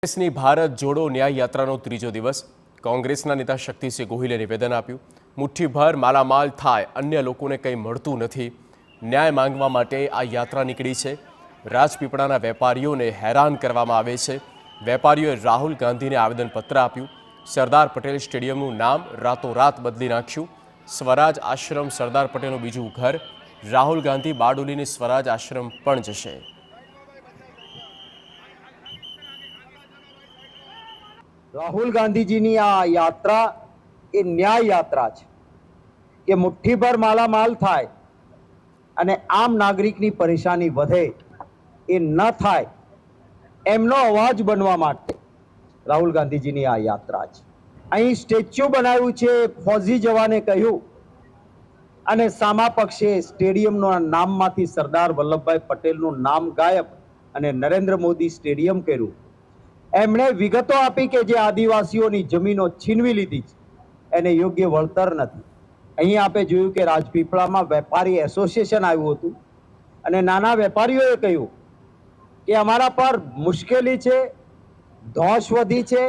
કોંગ્રેસની ભારત જોડો ન્યાય યાત્રાનો ત્રીજો દિવસ કોંગ્રેસના નેતા શક્તિસિંહ ગોહિલે નિવેદન આપ્યું। મુઠ્ઠીભર માલામાલ થાય, અન્ય લોકોને કંઈ મળતું નથી। ન્યાય માંગવા માટે આ યાત્રા નીકળી છે। રાજપીપળાના વેપારીઓને હેરાન કરવામાં આવે છે। વેપારીઓએ રાહુલ ગાંધીને આવેદનપત્ર આપ્યું। સરદાર પટેલ સ્ટેડિયમનું નામ રાતોરાત બદલી નાખ્યું। સ્વરાજ આશ્રમ સરદાર પટેલનું બીજું ઘર। રાહુલ ગાંધી બારડોલીની સ્વરાજ આશ્રમ પણ જશે। राहुल गांधी जी की आ यात्रा ए न्याय यात्रा है कि मुठ्ठीभर मालामाल थाय अने आम नागरिक की परेशानी वधे ए न थाय एमनो अवाज बनवा माटे राहुल गांधी जी की आ यात्रा है। अहीं स्टेच्यू बनाव्युं छे, फौजी जवाने कह्युं अने सामा पक्षे स्टेडियमनो नाममांथी सरदार वल्लभभाई पटेलनुं नाम गायब अने नरेंद्र मोदी स्टेडियम कर्युं। एमणे विगतो आपी के जे आदिवासीओनी जमीनो छीनवी लीधी एने योग्य वळतर नथी। अहीं आपे जोयुं के राजपीपळामां वेपारी एसोसिएशन आव्युं हतुं अने नाना वेपारीओए कह्युं के अमारा पर मुश्केली छे, धौस वधी छे,